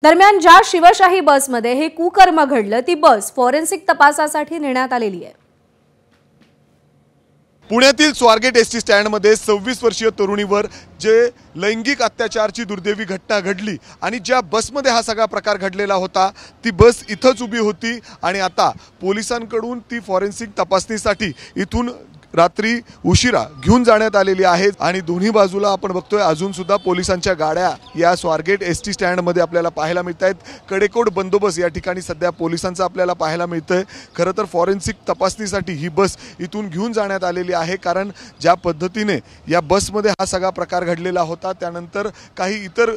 दरम्यान ज्या शिवशाही बसमध्ये हे कुकर्म घडलं ती बस फॉरेन्सिक तपासासाठी नेण्यात आलेली आहे। पुण्यातील स्वारगेट एसटी स्टँडमध्ये 26 वर्षीय तरुणीवर जे लैंगिक अत्याचाराची दुर्दैवी घटना घडली आणि ज्या बसमध्ये हा सगळा प्रकार घडलेला होता ती बस इथंच उभी होती आणि आता पोलिसांकडून ती फॉरेन्सिक तपासणीसाठी इथून रात्री उशिरा घेऊन जाण्यात आलेली आहे आणि दोन्ही बाजूला आपण बघतोय अजून सुद्धा पोलिसांच्या गाड्या या स्वारगेट एसटी स्टँडमध्ये आपल्याला पाहायला मिळतायत। कडेकोट बंदोबस्त या ठिकाणी सध्या पोलिसांचा आपल्याला पाहायला मिळतोय। खरं तर फॉरेन्सिक तपासणीसाठी ही बस इथून घेऊन जाण्यात आलेली आहे, कारण ज्या पद्धतीने या बसमध्ये हा सगळा प्रकार घडलेला होता त्यानंतर काही इतर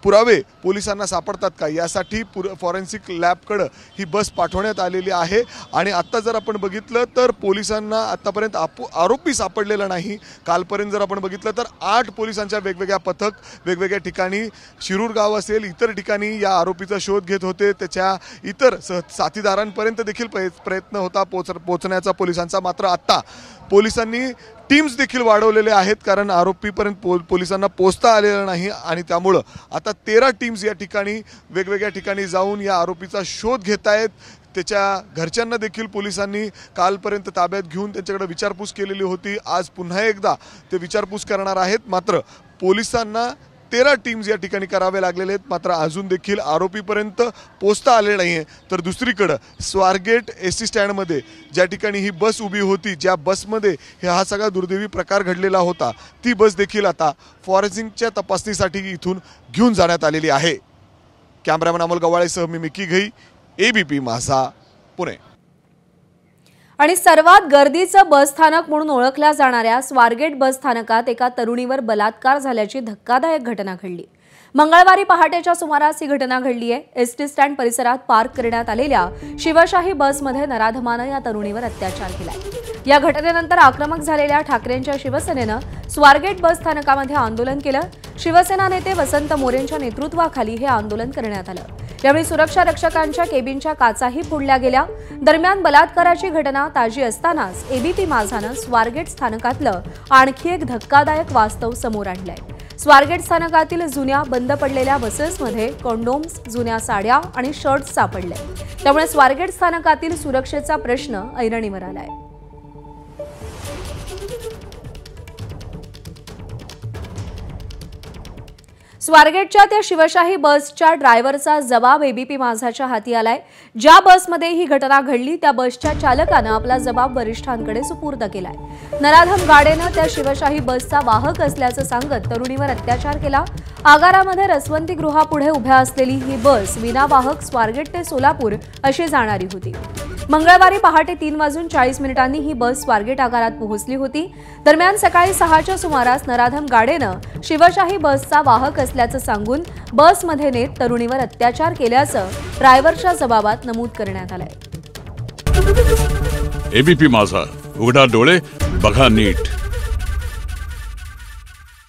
पुरावे पोलिसांना सापडतात का यासाठी फॉरेन्सिक लॅबकडे ही बस पाठवण्यात आलेली आहे। आणि आता जर आपण बघितलं तर पोलिसांना आतापर्यंत आरोपी सापडलेला नाही। कालपर्यंत जर आपण बघितलं तर 8 पोलिसांच्या वेगवेगळ्या पथक वेगवेगळ्या ठिकाणी शिरूर गाव असेल इतर ठिकाणी या आरोपीचा शोध घेत होते। त्याच्या इतर साथीदारांपर्यंत देखील प्रयत्न होता पोहोचण्याचा पोलिसांचा, मात्र आता पोलिसांनी टीम्स देखील वाढवलेले आहेत, कारण आरोपीपर्यंत पोलिसांना पोहोचता आलेलं नाही आणि त्यामुळे आता 13 टीम्स या ठिकाणी वेगवेगळ्या ठिकाणी जाऊन या आरोपीचा शोध घेत आहेत। त्याच्या घरच्यांना देखील पोलिसांनी कालपर्यंत ताब्यात घेऊन त्यांच्याकडे विचारपूस केलेली होती। आज पुन्हा एकदा ते विचारपूस करणार आहेत, मात्र पोलिसांना 13 टीम्स या ठिकाणी करावे लागलेले आहेत, मात्र अजून देखील आरोपीपर्यंत पोहोचता आले नाही। तर दुसरीकडे स्वारगेट एसटी स्टँडमध्ये ज्या ठिकाणी ही बस उभी होती, ज्या बसमध्ये हा सगळा दुर्दैवी प्रकार घडलेला होता, ती बस देखील आता फॉरेन्सिकच्या तपासणीसाठी इथून घेऊन जाण्यात आलेली आहे। कॅमेरामॅन अमोल गवाळेसह मी मिकी घई, एबीपी माझा, पुणे। आणि सर्वात गर्दीचं बस स्थानक म्हणून ओळखल्या जाणाऱ्या स्वारगेट बस स्थानकात एका तरुणीवर बलात्कार झाल्याची धक्कादायक घटना घडली। मंगळवारी पहाटेच्या सुमारास ही घटना घडली आहे। एसटी स्टँड परिसरात पार्क करण्यात आलेल्या शिवशाही बसमध्ये नराधमानं या तरुणीवर अत्याचार केलाय। या घटनेनंतर आक्रमक झालेल्या ठाकरेंच्या शिवसेनेनं स्वारगेट बस स्थानकामध्ये आंदोलन केलं। शिवसेना नेते वसंत मोरेंच्या नेतृत्वाखाली हे आंदोलन करण्यात आलं। यावेळी सुरक्षा रक्षकांच्या केबिनच्या काचाही फोडल्या गेल्या। दरम्यान बलात्काराची घटना ताजी असतानाच एबीपी माझानं स्वारगेट स्थानकातलं आणखी एक धक्कादायक वास्तव समोर आणलंय। स्वारगेट स्थानकातील जुन्या बंद पडलेल्या बसेसमध्ये कंडोम्स, जुन्या साड्या आणि शर्ट्स सापडले। त्यामुळे स्वारगेट स्थानकातील सुरक्षेचा प्रश्न ऐरणीवर आलाय। स्वारगेटच्या त्या शिवशाही बसच्या ड्रायव्हरचा जबाब एबीपी माझाच्या हाती आलाय। ज्या बसमध्ये ही घटना घडली त्या बसच्या चालकानं आपला जबाब वरिष्ठांकडे सुपूर्द केलाय। नराधम गाडेनं त्या शिवशाही बसचा वाहक असल्याचं सांगत तरुणीवर अत्याचार केला। आगारामध्ये रसवंती गृहापुढे उभ्या असलेली ही बस विनावाहक स्वारगेट ते सोलापूर अशी जाणारी होती। मंगळवारी पहाटे 3:40 ही बस स्वारगेट आगारात पोहोचली होती। दरम्यान सकाळी 6च्या सुमारास नराधम गाडेनं शिवशाही बसचा वाहक असल्याचं सांगून बसमध्ये नेत तरुणीवर अत्याचार केल्याचं ड्रायव्हरच्या जबाबात नमूद करण्यात आलंय। एबीपी माझा, उघडा डोळे बघा नीट।